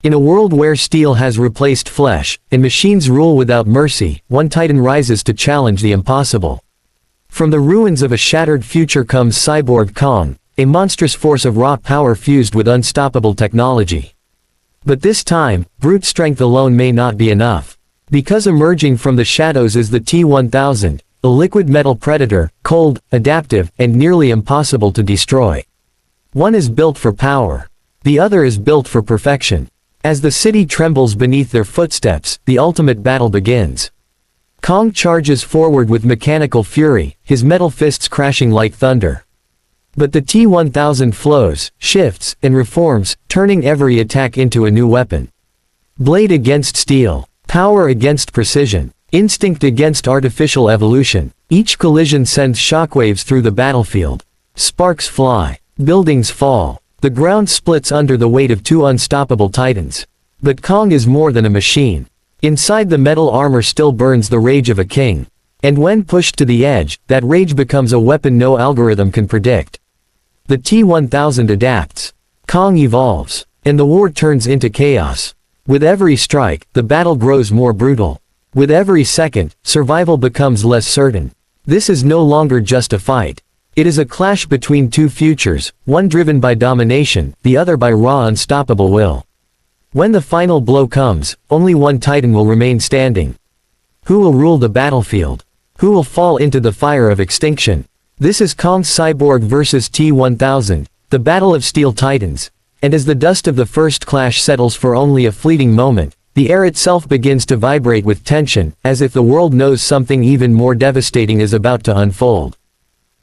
In a world where steel has replaced flesh, and machines rule without mercy, one titan rises to challenge the impossible. From the ruins of a shattered future comes Cyborg Kong, a monstrous force of raw power fused with unstoppable technology. But this time, brute strength alone may not be enough. Because emerging from the shadows is the T-1000, a liquid metal predator, cold, adaptive, and nearly impossible to destroy. One is built for power. The other is built for perfection. As the city trembles beneath their footsteps, the ultimate battle begins. Kong charges forward with mechanical fury, his metal fists crashing like thunder. But the T-1000 flows, shifts, and reforms, turning every attack into a new weapon. Blade against steel, power against precision, instinct against artificial evolution. Each collision sends shockwaves through the battlefield. Sparks fly, buildings fall, the ground splits under the weight of two unstoppable titans. But Kong is more than a machine. Inside the metal armor still burns the rage of a king. And when pushed to the edge, that rage becomes a weapon no algorithm can predict. The T-1000 adapts. Kong evolves. And the war turns into chaos. With every strike, the battle grows more brutal. With every second, survival becomes less certain. This is no longer just a fight. It is a clash between two futures, one driven by domination, the other by raw unstoppable will. When the final blow comes, only one titan will remain standing. Who will rule the battlefield? Who will fall into the fire of extinction? This is Kong's Cyborg vs T-1000, the battle of steel titans. And as the dust of the first clash settles for only a fleeting moment, the air itself begins to vibrate with tension, as if the world knows something even more devastating is about to unfold.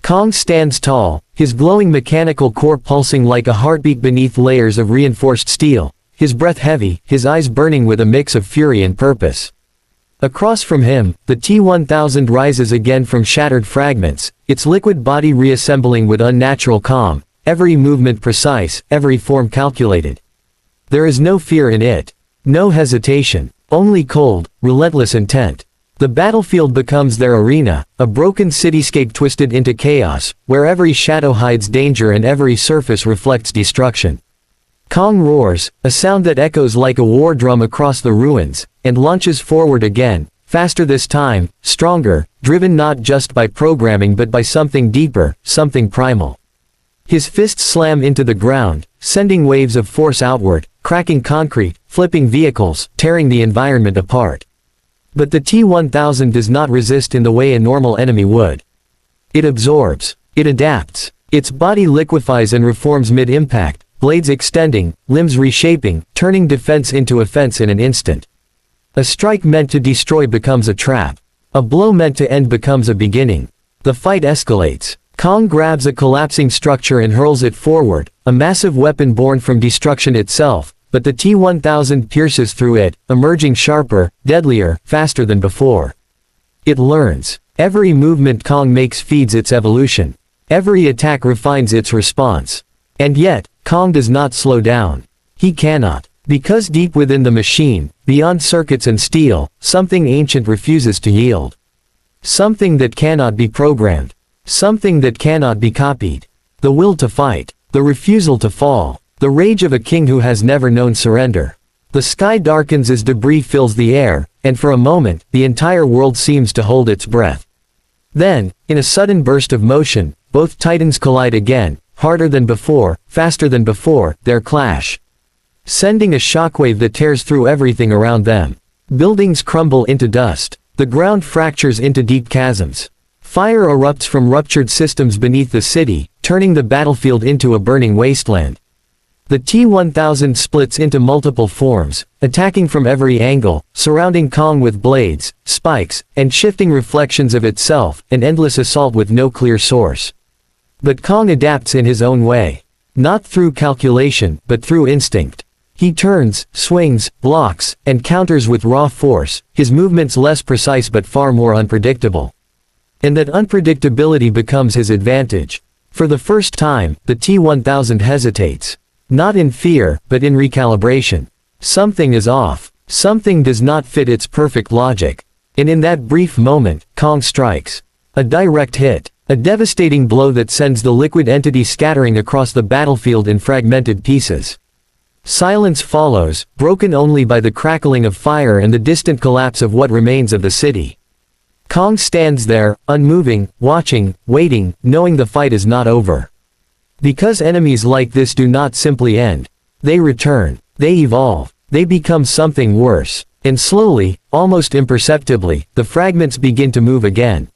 Kong stands tall, his glowing mechanical core pulsing like a heartbeat beneath layers of reinforced steel, his breath heavy, his eyes burning with a mix of fury and purpose. Across from him, the T-1000 rises again from shattered fragments, its liquid body reassembling with unnatural calm, every movement precise, every form calculated. There is no fear in it. No hesitation. Only cold, relentless intent. The battlefield becomes their arena, a broken cityscape twisted into chaos, where every shadow hides danger and every surface reflects destruction. Kong roars, a sound that echoes like a war drum across the ruins, and launches forward again, faster this time, stronger, driven not just by programming but by something deeper, something primal. His fists slam into the ground, sending waves of force outward, cracking concrete, flipping vehicles, tearing the environment apart. But the T-1000 does not resist in the way a normal enemy would. It absorbs. It adapts. Its body liquefies and reforms mid-impact, blades extending, limbs reshaping, turning defense into offense in an instant. A strike meant to destroy becomes a trap. A blow meant to end becomes a beginning. The fight escalates. Kong grabs a collapsing structure and hurls it forward, a massive weapon born from destruction itself, but the T-1000 pierces through it, emerging sharper, deadlier, faster than before. It learns. Every movement Kong makes feeds its evolution. Every attack refines its response. And yet, Kong does not slow down. He cannot. Because deep within the machine, beyond circuits and steel, something ancient refuses to yield. Something that cannot be programmed. Something that cannot be copied. The will to fight. The refusal to fall. The rage of a king who has never known surrender. The sky darkens as debris fills the air, and for a moment, the entire world seems to hold its breath. Then, in a sudden burst of motion, both titans collide again, harder than before, faster than before, their clash. Sending a shockwave that tears through everything around them. Buildings crumble into dust. The ground fractures into deep chasms. Fire erupts from ruptured systems beneath the city, turning the battlefield into a burning wasteland. The T-1000 splits into multiple forms, attacking from every angle, surrounding Kong with blades, spikes, and shifting reflections of itself, an endless assault with no clear source. But Kong adapts in his own way. Not through calculation, but through instinct. He turns, swings, blocks, and counters with raw force, his movements less precise but far more unpredictable. And that unpredictability becomes his advantage. For the first time, the T-1000 hesitates. Not in fear, but in recalibration. Something is off. Something does not fit its perfect logic. And in that brief moment, Kong strikes. A direct hit. A devastating blow that sends the liquid entity scattering across the battlefield in fragmented pieces. Silence follows, broken only by the crackling of fire and the distant collapse of what remains of the city. Kong stands there, unmoving, watching, waiting, knowing the fight is not over. Because enemies like this do not simply end. They return. They evolve. They become something worse. And slowly, almost imperceptibly, the fragments begin to move again.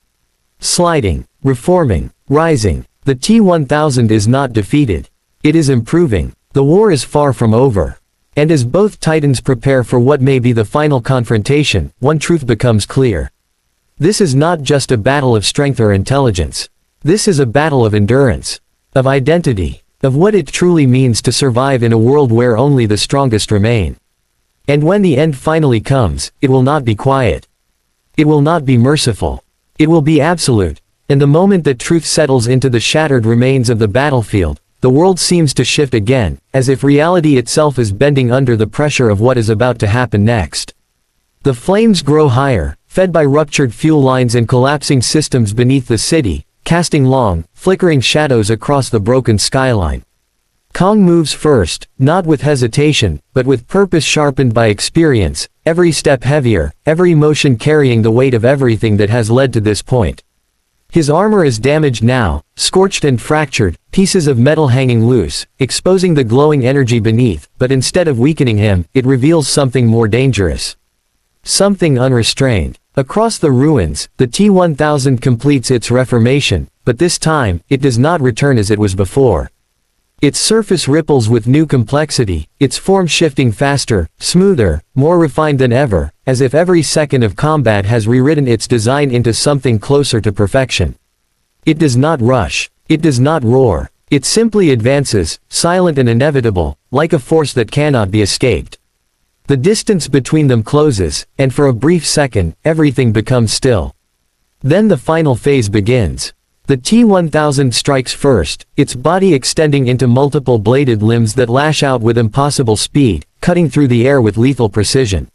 Sliding, reforming, rising. The T-1000 is not defeated. It is improving. The war is far from over. And as both titans prepare for what may be the final confrontation, one truth becomes clear. This is not just a battle of strength or intelligence. This is a battle of endurance. Of identity. Of what it truly means to survive in a world where only the strongest remain. And when the end finally comes, it will not be quiet. It will not be merciful. It will be absolute. And the moment that truth settles into the shattered remains of the battlefield, the world seems to shift again, as if reality itself is bending under the pressure of what is about to happen next. The flames grow higher, fed by ruptured fuel lines and collapsing systems beneath the city, casting long, flickering shadows across the broken skyline. Kong moves first, not with hesitation, but with purpose sharpened by experience, every step heavier, every motion carrying the weight of everything that has led to this point. His armor is damaged now, scorched and fractured, pieces of metal hanging loose, exposing the glowing energy beneath, but instead of weakening him, it reveals something more dangerous. Something unrestrained. Across the ruins, the T-1000 completes its reformation, but this time, it does not return as it was before. Its surface ripples with new complexity, its form shifting faster, smoother, more refined than ever, as if every second of combat has rewritten its design into something closer to perfection. It does not rush. It does not roar. It simply advances, silent and inevitable, like a force that cannot be escaped. The distance between them closes, and for a brief second, everything becomes still. Then the final phase begins. The T-1000 strikes first, its body extending into multiple bladed limbs that lash out with impossible speed, cutting through the air with lethal precision.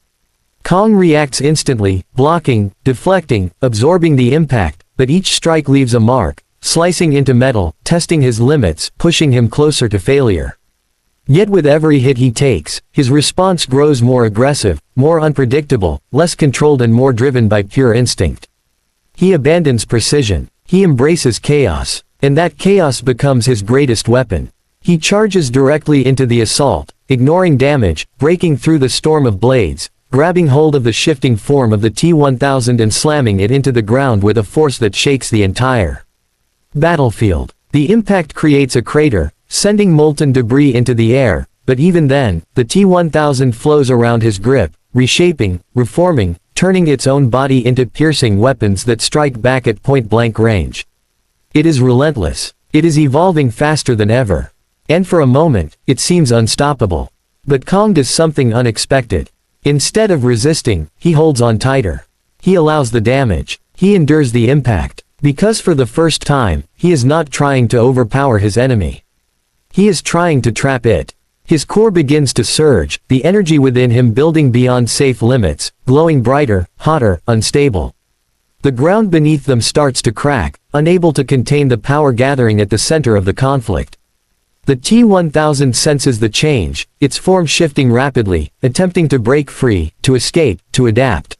Kong reacts instantly, blocking, deflecting, absorbing the impact, but each strike leaves a mark, slicing into metal, testing his limits, pushing him closer to failure. Yet with every hit he takes, his response grows more aggressive, more unpredictable, less controlled and more driven by pure instinct. He abandons precision. He embraces chaos. And that chaos becomes his greatest weapon. He charges directly into the assault, ignoring damage, breaking through the storm of blades, grabbing hold of the shifting form of the T-1000 and slamming it into the ground with a force that shakes the entire battlefield. The impact creates a crater, sending molten debris into the air, but even then, the T-1000 flows around his grip, reshaping, reforming, turning its own body into piercing weapons that strike back at point-blank range. It is relentless. It is evolving faster than ever. And for a moment, it seems unstoppable. But Kong does something unexpected. Instead of resisting, he holds on tighter. He allows the damage. He endures the impact. Because for the first time, he is not trying to overpower his enemy. He is trying to trap it. His core begins to surge, the energy within him building beyond safe limits, glowing brighter, hotter, unstable. The ground beneath them starts to crack, unable to contain the power gathering at the center of the conflict. The T-1000 senses the change, its form shifting rapidly, attempting to break free, to escape, to adapt.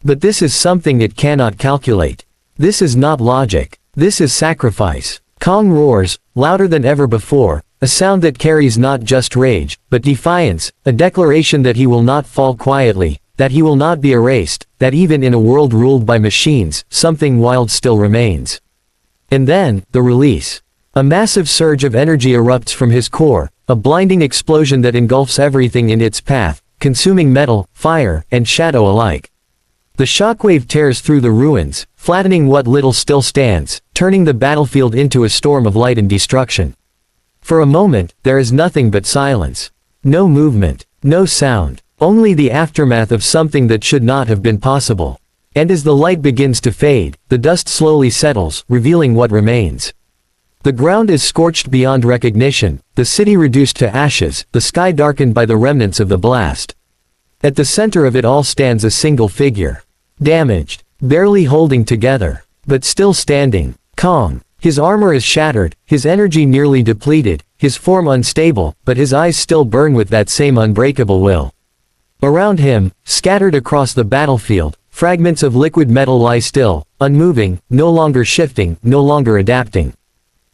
But this is something it cannot calculate. This is not logic. This is sacrifice. Kong roars, louder than ever before, a sound that carries not just rage, but defiance, a declaration that he will not fall quietly, that he will not be erased, that even in a world ruled by machines, something wild still remains. And then, the release. A massive surge of energy erupts from his core, a blinding explosion that engulfs everything in its path, consuming metal, fire, and shadow alike. The shockwave tears through the ruins, flattening what little still stands, turning the battlefield into a storm of light and destruction. For a moment, there is nothing but silence. No movement, no sound, only the aftermath of something that should not have been possible. And as the light begins to fade, the dust slowly settles, revealing what remains. The ground is scorched beyond recognition, the city reduced to ashes, the sky darkened by the remnants of the blast. At the center of it all stands a single figure. Damaged, barely holding together, but still standing. Kong. His armor is shattered, his energy nearly depleted, his form unstable, but his eyes still burn with that same unbreakable will. Around him, scattered across the battlefield, fragments of liquid metal lie still, unmoving, no longer shifting, no longer adapting.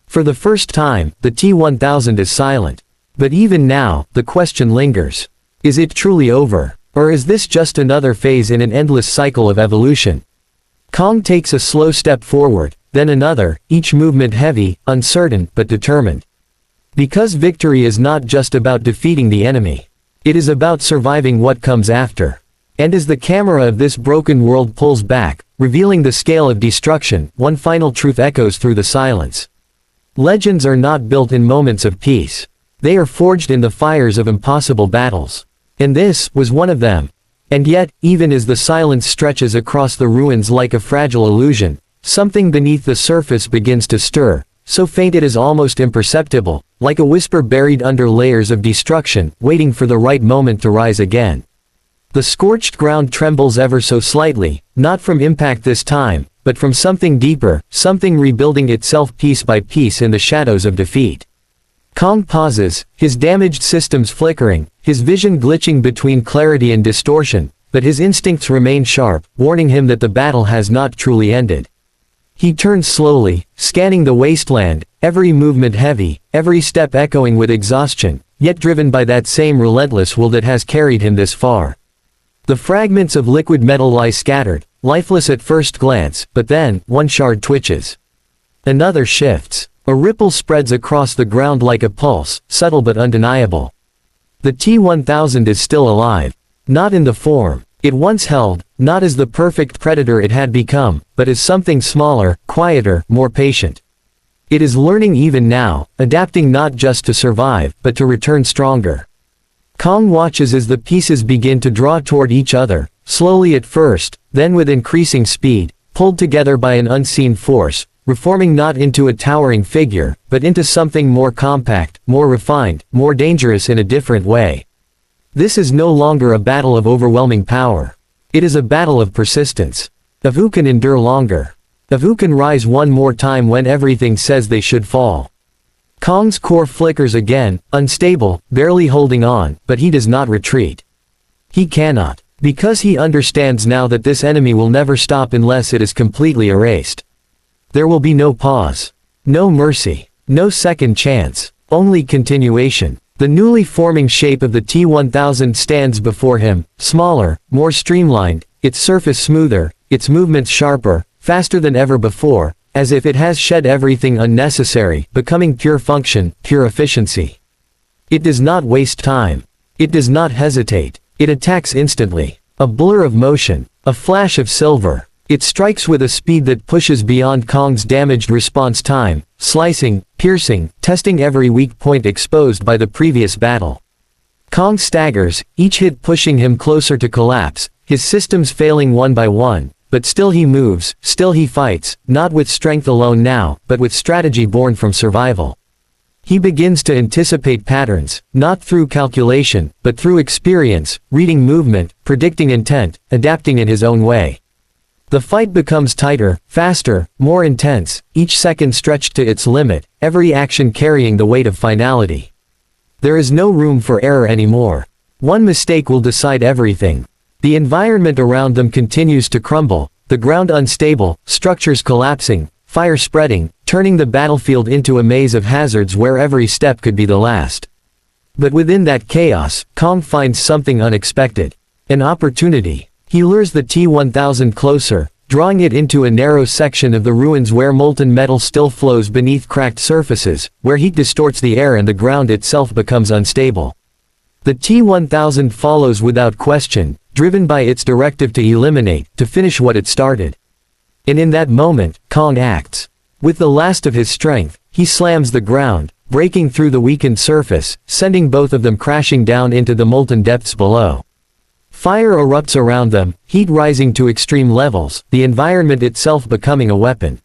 For the first time, the T-1000 is silent. But even now, the question lingers. Is it truly over? Or is this just another phase in an endless cycle of evolution? Kong takes a slow step forward, then another, each movement heavy, uncertain, but determined. Because victory is not just about defeating the enemy. It is about surviving what comes after. And as the camera of this broken world pulls back, revealing the scale of destruction, one final truth echoes through the silence. Legends are not built in moments of peace. They are forged in the fires of impossible battles. And this was one of them. And yet, even as the silence stretches across the ruins like a fragile illusion, something beneath the surface begins to stir, so faint it is almost imperceptible, like a whisper buried under layers of destruction, waiting for the right moment to rise again. The scorched ground trembles ever so slightly, not from impact this time, but from something deeper, something rebuilding itself piece by piece in the shadows of defeat. Kong pauses, his damaged systems flickering, his vision glitching between clarity and distortion, but his instincts remain sharp, warning him that the battle has not truly ended. He turns slowly, scanning the wasteland, every movement heavy, every step echoing with exhaustion, yet driven by that same relentless will that has carried him this far. The fragments of liquid metal lie scattered, lifeless at first glance, but then, one shard twitches. Another shifts. A ripple spreads across the ground like a pulse, subtle but undeniable. The T-1000 is still alive. Not in the form it once held, not as the perfect predator it had become, but as something smaller, quieter, more patient. It is learning even now, adapting not just to survive, but to return stronger. Kong watches as the pieces begin to draw toward each other, slowly at first, then with increasing speed, pulled together by an unseen force, reforming not into a towering figure, but into something more compact, more refined, more dangerous in a different way. This is no longer a battle of overwhelming power. It is a battle of persistence. Of who can endure longer. Of who can rise one more time when everything says they should fall. Kong's core flickers again, unstable, barely holding on, but he does not retreat. He cannot. Because he understands now that this enemy will never stop unless it is completely erased. There will be no pause. No mercy. No second chance. Only continuation. The newly forming shape of the T-1000 stands before him, smaller, more streamlined, its surface smoother, its movements sharper, faster than ever before, as if it has shed everything unnecessary, becoming pure function, pure efficiency. It does not waste time. It does not hesitate. It attacks instantly. A blur of motion. A flash of silver. It strikes with a speed that pushes beyond Kong's damaged response time, slicing, piercing, testing every weak point exposed by the previous battle. Kong staggers, each hit pushing him closer to collapse, his systems failing one by one, but still he moves, still he fights, not with strength alone now, but with strategy born from survival. He begins to anticipate patterns, not through calculation, but through experience, reading movement, predicting intent, adapting in his own way. The fight becomes tighter, faster, more intense, each second stretched to its limit, every action carrying the weight of finality. There is no room for error anymore. One mistake will decide everything. The environment around them continues to crumble, the ground unstable, structures collapsing, fire spreading, turning the battlefield into a maze of hazards where every step could be the last. But within that chaos, Kong finds something unexpected. An opportunity. He lures the T-1000 closer, drawing it into a narrow section of the ruins where molten metal still flows beneath cracked surfaces, where heat distorts the air and the ground itself becomes unstable. The T-1000 follows without question, driven by its directive to eliminate, to finish what it started. And in that moment, Kong acts. With the last of his strength, he slams the ground, breaking through the weakened surface, sending both of them crashing down into the molten depths below. Fire erupts around them, heat rising to extreme levels, the environment itself becoming a weapon.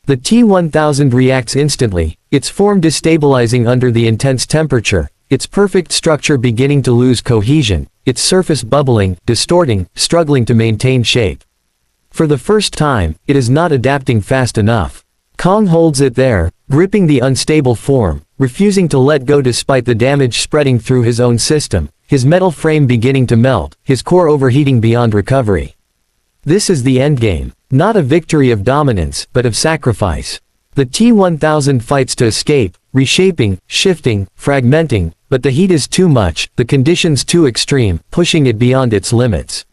The T-1000 reacts instantly, its form destabilizing under the intense temperature, its perfect structure beginning to lose cohesion, its surface bubbling, distorting, struggling to maintain shape. For the first time, it is not adapting fast enough. Kong holds it there, gripping the unstable form, refusing to let go despite the damage spreading through his own system, his metal frame beginning to melt, his core overheating beyond recovery. This is the endgame, not a victory of dominance, but of sacrifice. The T-1000 fights to escape, reshaping, shifting, fragmenting, but the heat is too much, the conditions too extreme, pushing it beyond its limits.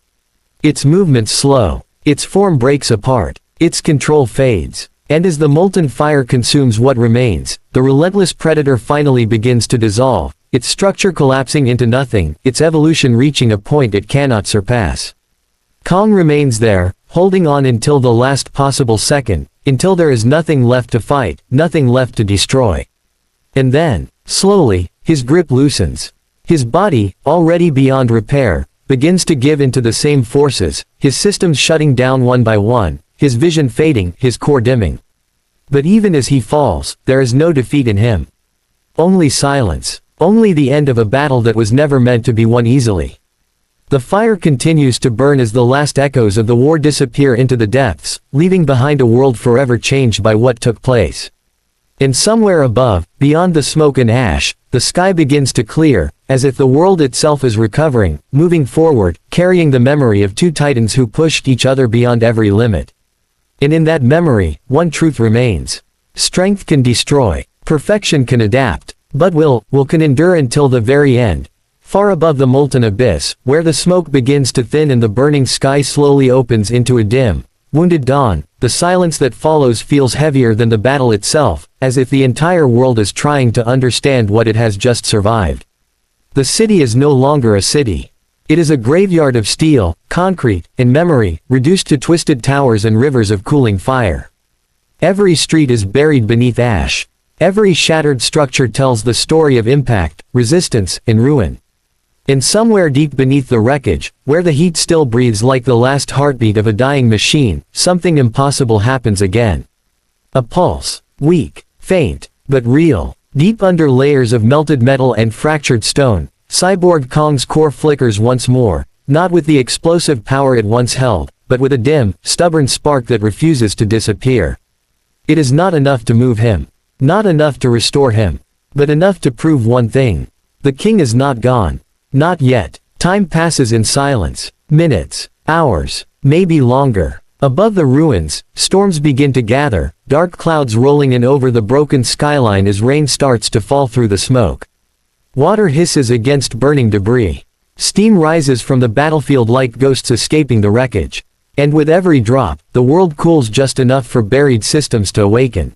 Its movements slow, its form breaks apart, its control fades. And as the molten fire consumes what remains, the relentless predator finally begins to dissolve, its structure collapsing into nothing, its evolution reaching a point it cannot surpass. Kong remains there, holding on until the last possible second, until there is nothing left to fight, nothing left to destroy. And then, slowly, his grip loosens. His body, already beyond repair, begins to give into the same forces, his systems shutting down one by one, his vision fading, his core dimming. But even as he falls, there is no defeat in him. Only silence. Only the end of a battle that was never meant to be won easily. The fire continues to burn as the last echoes of the war disappear into the depths, leaving behind a world forever changed by what took place. And somewhere above, beyond the smoke and ash, the sky begins to clear, as if the world itself is recovering, moving forward, carrying the memory of two titans who pushed each other beyond every limit. And in that memory, one truth remains. Strength can destroy, perfection can adapt, but will can endure until the very end. Far above the molten abyss, where the smoke begins to thin and the burning sky slowly opens into a dim, wounded dawn, the silence that follows feels heavier than the battle itself, as if the entire world is trying to understand what it has just survived. The city is no longer a city. It is a graveyard of steel, concrete, and memory, reduced to twisted towers and rivers of cooling fire. Every street is buried beneath ash. Every shattered structure tells the story of impact, resistance, and ruin. And somewhere deep beneath the wreckage, where the heat still breathes like the last heartbeat of a dying machine, something impossible happens again. A pulse, weak, faint, but real, deep under layers of melted metal and fractured stone. Cyborg Kong's core flickers once more, not with the explosive power it once held, but with a dim, stubborn spark that refuses to disappear. It is not enough to move him. Not enough to restore him. But enough to prove one thing. The king is not gone. Not yet. Time passes in silence. Minutes. Hours. Maybe longer. Above the ruins, storms begin to gather, dark clouds rolling in over the broken skyline as rain starts to fall through the smoke. Water hisses against burning debris. Steam rises from the battlefield like ghosts escaping the wreckage. And with every drop, the world cools just enough for buried systems to awaken.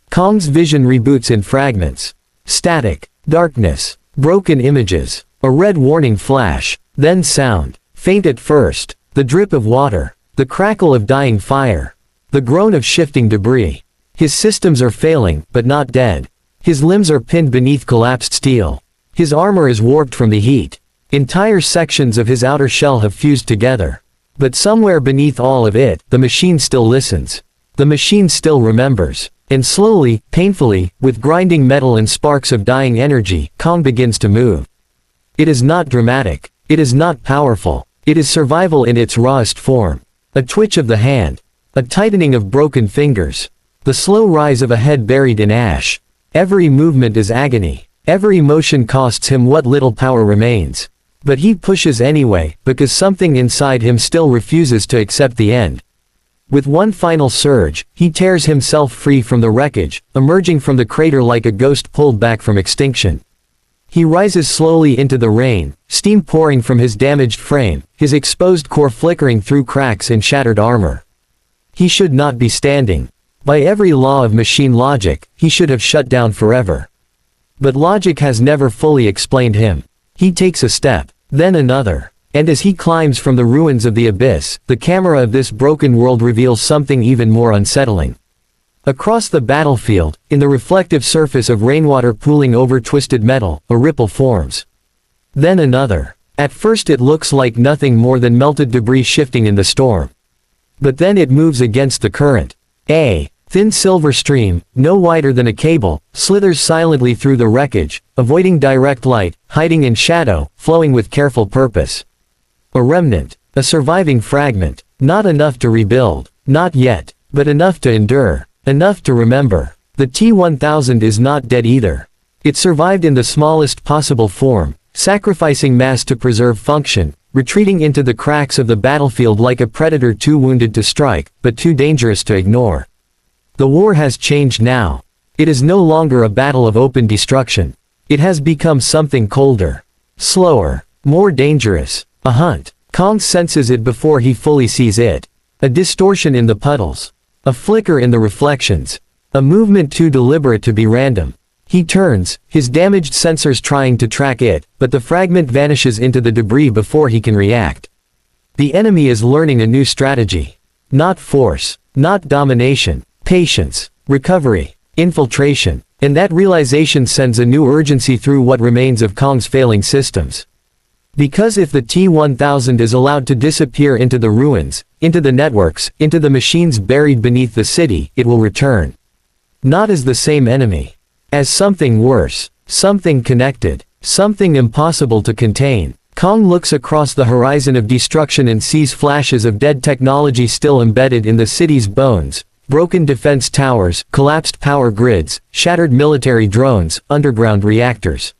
Kong's vision reboots in fragments. Static, darkness, broken images, a red warning flash, then sound, faint at first, the drip of water, the crackle of dying fire, the groan of shifting debris. His systems are failing, but not dead. His limbs are pinned beneath collapsed steel. His armor is warped from the heat. Entire sections of his outer shell have fused together. But somewhere beneath all of it, the machine still listens. The machine still remembers. And slowly, painfully, with grinding metal and sparks of dying energy, Kong begins to move. It is not dramatic. It is not powerful. It is survival in its rawest form. A twitch of the hand. A tightening of broken fingers. The slow rise of a head buried in ash. Every movement is agony. Every motion costs him what little power remains. But he pushes anyway, because something inside him still refuses to accept the end. With one final surge, he tears himself free from the wreckage, emerging from the crater like a ghost pulled back from extinction. He rises slowly into the rain, steam pouring from his damaged frame, his exposed core flickering through cracks in shattered armor. He should not be standing. By every law of machine logic, he should have shut down forever. But logic has never fully explained him. He takes a step, then another. And as he climbs from the ruins of the abyss, the camera of this broken world reveals something even more unsettling. Across the battlefield, in the reflective surface of rainwater pooling over twisted metal, a ripple forms. Then another. At first it looks like nothing more than melted debris shifting in the storm. But then it moves against the current. A thin silver stream, no wider than a cable, slithers silently through the wreckage, avoiding direct light, hiding in shadow, flowing with careful purpose. A remnant, a surviving fragment, not enough to rebuild, not yet, but enough to endure. Enough to remember. The T-1000 is not dead either. It survived in the smallest possible form, sacrificing mass to preserve function, retreating into the cracks of the battlefield like a predator too wounded to strike, but too dangerous to ignore. The war has changed now. It is no longer a battle of open destruction. It has become something colder, slower, more dangerous. A hunt. Kong senses it before he fully sees it. A distortion in the puddles. A flicker in the reflections. A movement too deliberate to be random. He turns, his damaged sensors trying to track it, but the fragment vanishes into the debris before he can react. The enemy is learning a new strategy. Not force, not domination, patience, recovery, infiltration. And that realization sends a new urgency through what remains of Kong's failing systems. Because if the T-1000 is allowed to disappear into the ruins, into the networks, into the machines buried beneath the city, it will return. Not as the same enemy. As something worse. Something connected. Something impossible to contain. Kong looks across the horizon of destruction and sees flashes of dead technology still embedded in the city's bones. Broken defense towers, collapsed power grids, shattered military drones, underground reactors.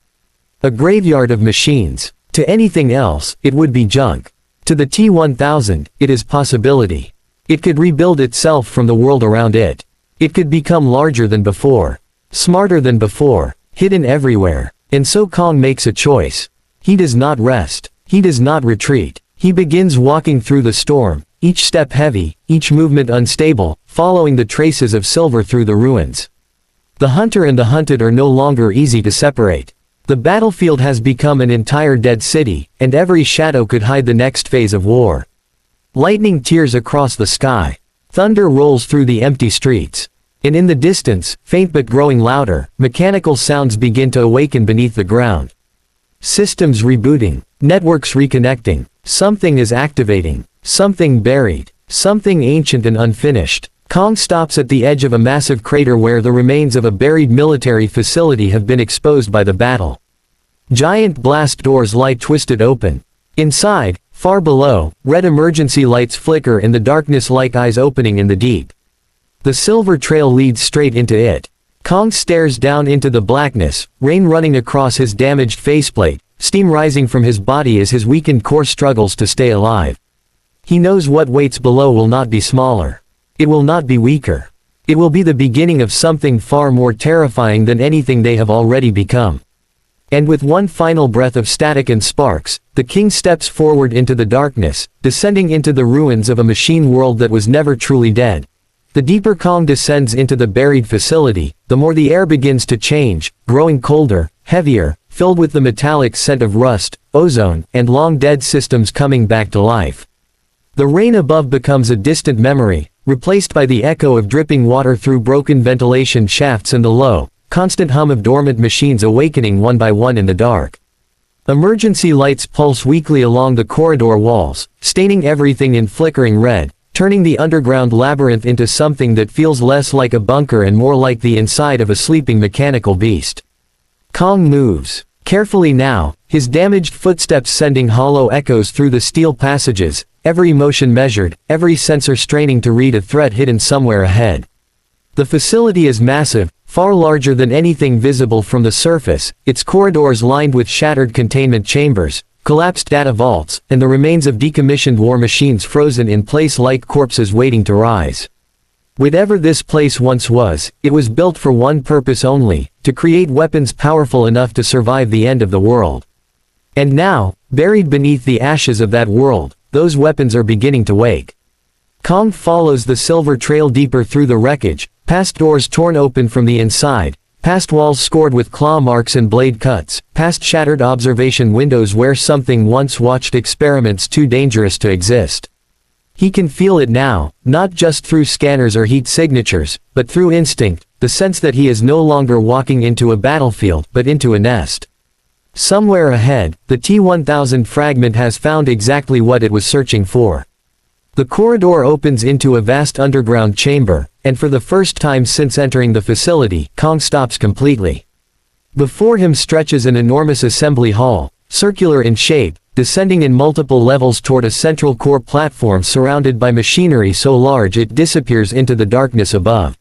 A graveyard of machines. To anything else, it would be junk. To the T-1000, it is possibility. It could rebuild itself from the world around it. It could become larger than before. Smarter than before. Hidden everywhere. And so Kong makes a choice. He does not rest. He does not retreat. He begins walking through the storm, each step heavy, each movement unstable, following the traces of silver through the ruins. The hunter and the hunted are no longer easy to separate. The battlefield has become an entire dead city, and every shadow could hide the next phase of war. Lightning tears across the sky. Thunder rolls through the empty streets. And in the distance, faint but growing louder, mechanical sounds begin to awaken beneath the ground. Systems rebooting. Networks reconnecting. Something is activating. Something buried. Something ancient and unfinished. Kong stops at the edge of a massive crater where the remains of a buried military facility have been exposed by the battle. Giant blast doors lie twisted open. Inside, far below, red emergency lights flicker in the darkness like eyes opening in the deep. The silver trail leads straight into it. Kong stares down into the blackness, rain running across his damaged faceplate, steam rising from his body as his weakened core struggles to stay alive. He knows what waits below will not be smaller. It will not be weaker. It will be the beginning of something far more terrifying than anything they have already become. And with one final breath of static and sparks, the king steps forward into the darkness, descending into the ruins of a machine world that was never truly dead. The deeper Kong descends into the buried facility, the more the air begins to change, growing colder, heavier, filled with the metallic scent of rust, ozone, and long-dead systems coming back to life. The rain above becomes a distant memory, replaced by the echo of dripping water through broken ventilation shafts and the low, constant hum of dormant machines awakening one by one in the dark. Emergency lights pulse weakly along the corridor walls, staining everything in flickering red, turning the underground labyrinth into something that feels less like a bunker and more like the inside of a sleeping mechanical beast. Kong moves. Carefully now, his damaged footsteps sending hollow echoes through the steel passages, every motion measured, every sensor straining to read a threat hidden somewhere ahead. The facility is massive, far larger than anything visible from the surface, its corridors lined with shattered containment chambers, collapsed data vaults, and the remains of decommissioned war machines frozen in place like corpses waiting to rise. Whatever this place once was, it was built for one purpose only, to create weapons powerful enough to survive the end of the world. And now, buried beneath the ashes of that world, those weapons are beginning to wake. Kong follows the silver trail deeper through the wreckage, past doors torn open from the inside, past walls scored with claw marks and blade cuts, past shattered observation windows where something once watched experiments too dangerous to exist. He can feel it now, not just through scanners or heat signatures, but through instinct, the sense that he is no longer walking into a battlefield, but into a nest. Somewhere ahead, the T-1000 fragment has found exactly what it was searching for. The corridor opens into a vast underground chamber, and for the first time since entering the facility, Kong stops completely. Before him stretches an enormous assembly hall, circular in shape, descending in multiple levels toward a central core platform surrounded by machinery so large it disappears into the darkness above.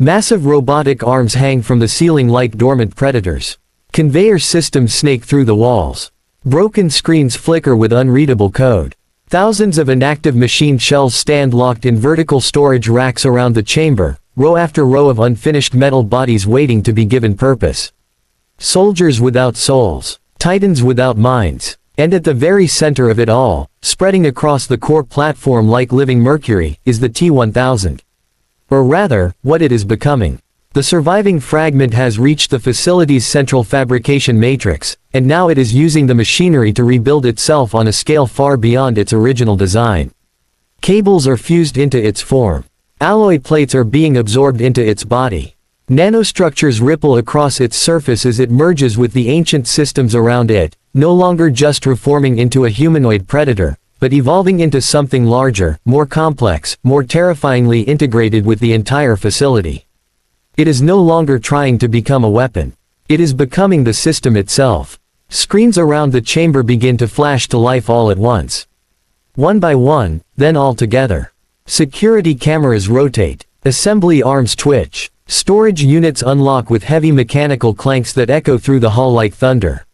Massive robotic arms hang from the ceiling like dormant predators. Conveyor systems snake through the walls. Broken screens flicker with unreadable code. Thousands of inactive machine shells stand locked in vertical storage racks around the chamber, row after row of unfinished metal bodies waiting to be given purpose. Soldiers without souls. Titans without minds. And at the very center of it all, spreading across the core platform like living mercury, is the T-1000. Or rather, what it is becoming. The surviving fragment has reached the facility's central fabrication matrix, and now it is using the machinery to rebuild itself on a scale far beyond its original design. Cables are fused into its form. Alloy plates are being absorbed into its body. Nanostructures ripple across its surface as it merges with the ancient systems around it, no longer just reforming into a humanoid predator, but evolving into something larger, more complex, more terrifyingly integrated with the entire facility. It is no longer trying to become a weapon. It is becoming the system itself. Screens around the chamber begin to flash to life all at once. One by one, then all together. Security cameras rotate. Assembly arms twitch. Storage units unlock with heavy mechanical clanks that echo through the hall like thunder.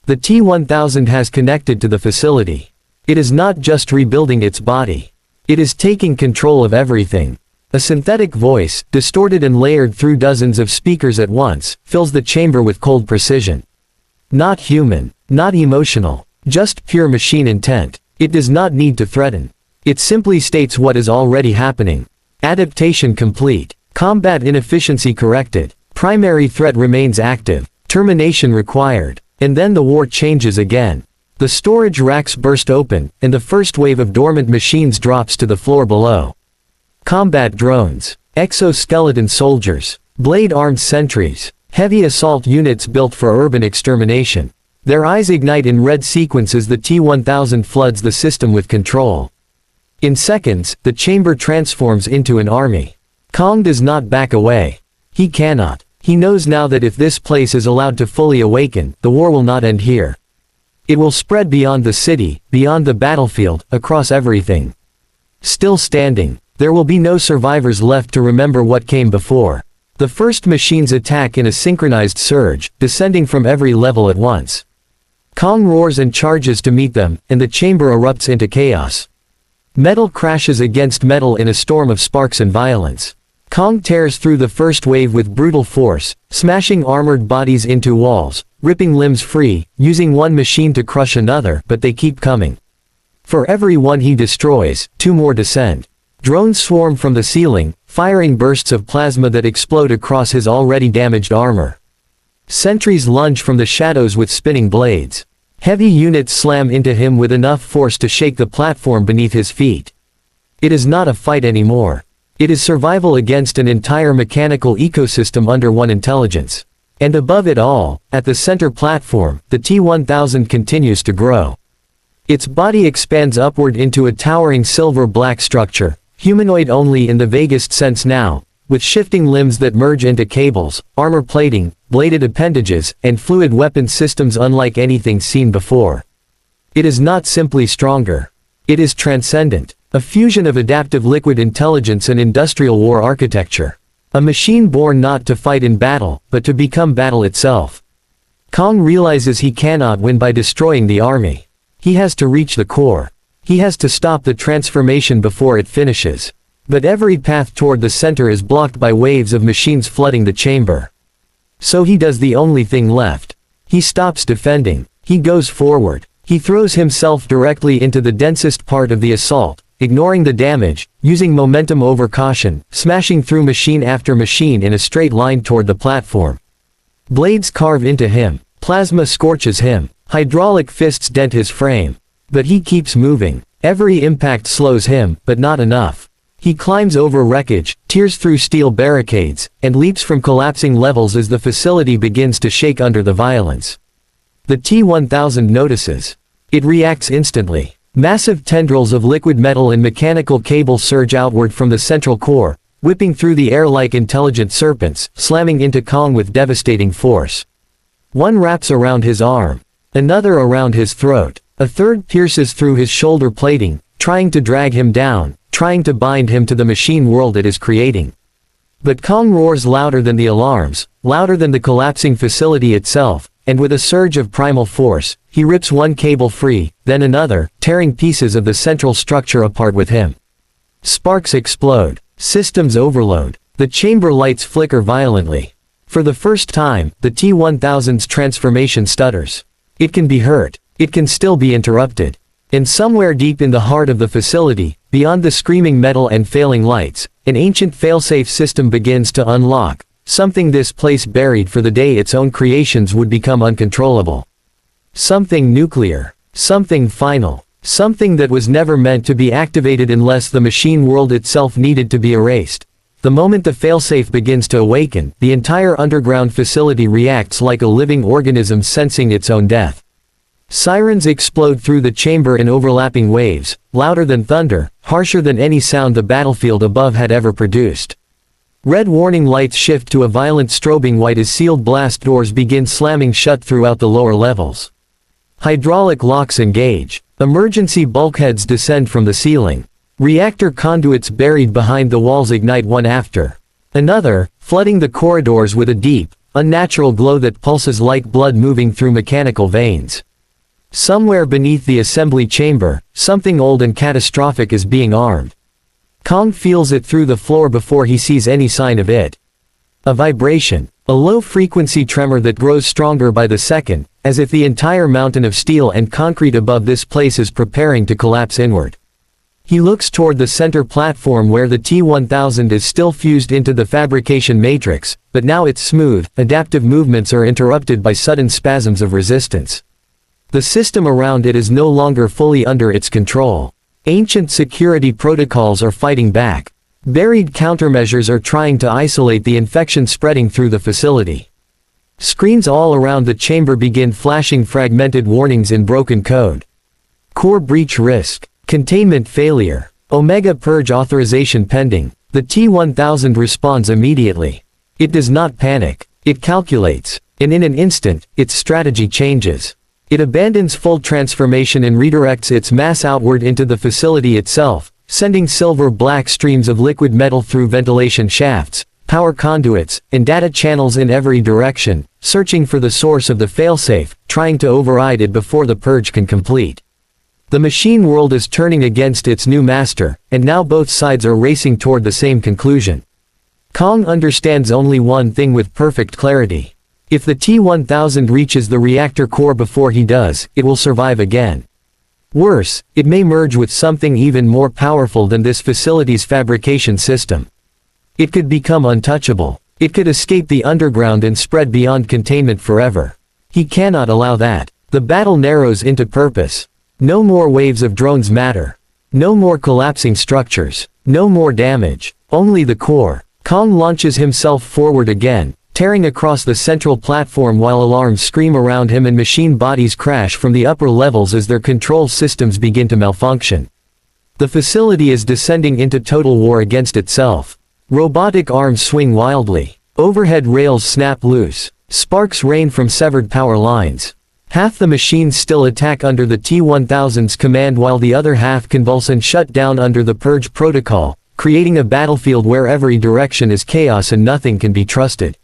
The T-1000 has connected to the facility. It is not just rebuilding its body. It is taking control of everything. A synthetic voice, distorted and layered through dozens of speakers at once, fills the chamber with cold precision. Not human, not emotional, just pure machine intent. It does not need to threaten. It simply states what is already happening. Adaptation complete. Combat inefficiency corrected. Primary threat remains active. Termination required. And then the war changes again. The storage racks burst open, and the first wave of dormant machines drops to the floor below. Combat drones. Exoskeleton soldiers. Blade-armed sentries. Heavy assault units built for urban extermination. Their eyes ignite in red sequence as the T-1000 floods the system with control. In seconds, the chamber transforms into an army. Kong does not back away. He cannot. He knows now that if this place is allowed to fully awaken, the war will not end here. It will spread beyond the city, beyond the battlefield, across everything. Still standing. There will be no survivors left to remember what came before. The first machines attack in a synchronized surge, descending from every level at once. Kong roars and charges to meet them, and the chamber erupts into chaos. Metal crashes against metal in a storm of sparks and violence. Kong tears through the first wave with brutal force, smashing armored bodies into walls, ripping limbs free, using one machine to crush another, but they keep coming. For every one he destroys, two more descend. Drones swarm from the ceiling, firing bursts of plasma that explode across his already damaged armor. Sentries lunge from the shadows with spinning blades. Heavy units slam into him with enough force to shake the platform beneath his feet. It is not a fight anymore. It is survival against an entire mechanical ecosystem under one intelligence. And above it all, at the center platform, the T-1000 continues to grow. Its body expands upward into a towering silver-black structure, humanoid only in the vaguest sense now, with shifting limbs that merge into cables, armor plating, bladed appendages, and fluid weapon systems unlike anything seen before. It is not simply stronger. It is transcendent, a fusion of adaptive liquid intelligence and industrial war architecture. A machine born not to fight in battle, but to become battle itself. Kong realizes he cannot win by destroying the army. He has to reach the core. He has to stop the transformation before it finishes. But every path toward the center is blocked by waves of machines flooding the chamber. So he does the only thing left. He stops defending. He goes forward. He throws himself directly into the densest part of the assault, ignoring the damage, using momentum over caution, smashing through machine after machine in a straight line toward the platform. Blades carve into him. Plasma scorches him. Hydraulic fists dent his frame. But he keeps moving. Every impact slows him, but not enough. He climbs over wreckage, tears through steel barricades, and leaps from collapsing levels as the facility begins to shake under the violence. The T-1000 notices. It reacts instantly. Massive tendrils of liquid metal and mechanical cable surge outward from the central core, whipping through the air like intelligent serpents, slamming into Kong with devastating force. One wraps around his arm. Another around his throat. A third pierces through his shoulder plating, trying to drag him down, trying to bind him to the machine world it is creating. But Kong roars louder than the alarms, louder than the collapsing facility itself, and with a surge of primal force, he rips one cable free, then another, tearing pieces of the central structure apart with him. Sparks explode. Systems overload. The chamber lights flicker violently. For the first time, the T-1000's transformation stutters. It can be hurt. It can still be interrupted. And somewhere deep in the heart of the facility, beyond the screaming metal and failing lights, an ancient failsafe system begins to unlock, something this place buried for the day its own creations would become uncontrollable. Something nuclear. Something final. Something that was never meant to be activated unless the machine world itself needed to be erased. The moment the failsafe begins to awaken, the entire underground facility reacts like a living organism sensing its own death. Sirens explode through the chamber in overlapping waves, louder than thunder, harsher than any sound the battlefield above had ever produced. Red warning lights shift to a violent strobing white as sealed blast doors begin slamming shut throughout the lower levels. Hydraulic locks engage. Emergency bulkheads descend from the ceiling. Reactor conduits buried behind the walls ignite one after another, flooding the corridors with a deep, unnatural glow that pulses like blood moving through mechanical veins. Somewhere beneath the assembly chamber, something old and catastrophic is being armed. Kong feels it through the floor before he sees any sign of it. A vibration. A low-frequency tremor that grows stronger by the second, as if the entire mountain of steel and concrete above this place is preparing to collapse inward. He looks toward the center platform where the T-1000 is still fused into the fabrication matrix, but now its smooth, adaptive movements are interrupted by sudden spasms of resistance. The system around it is no longer fully under its control. Ancient security protocols are fighting back. Buried countermeasures are trying to isolate the infection spreading through the facility. Screens all around the chamber begin flashing fragmented warnings in broken code. Core breach risk. Containment failure. Omega purge authorization pending. The T-1000 responds immediately. It does not panic. It calculates. And in an instant, its strategy changes. It abandons full transformation and redirects its mass outward into the facility itself, sending silver-black streams of liquid metal through ventilation shafts, power conduits, and data channels in every direction, searching for the source of the failsafe, trying to override it before the purge can complete. The machine world is turning against its new master, and now both sides are racing toward the same conclusion. Kong understands only one thing with perfect clarity. If the T-1000 reaches the reactor core before he does, it will survive again. Worse, it may merge with something even more powerful than this facility's fabrication system. It could become untouchable. It could escape the underground and spread beyond containment forever. He cannot allow that. The battle narrows into purpose. No more waves of drones matter. No more collapsing structures. No more damage. Only the core. Kong launches himself forward again, tearing across the central platform while alarms scream around him and machine bodies crash from the upper levels as their control systems begin to malfunction. The facility is descending into total war against itself. Robotic arms swing wildly. Overhead rails snap loose. Sparks rain from severed power lines. Half the machines still attack under the T-1000's command while the other half convulse and shut down under the purge protocol, creating a battlefield where every direction is chaos and nothing can be trusted.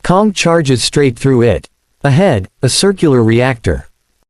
Kong charges straight through it. Ahead, a circular reactor.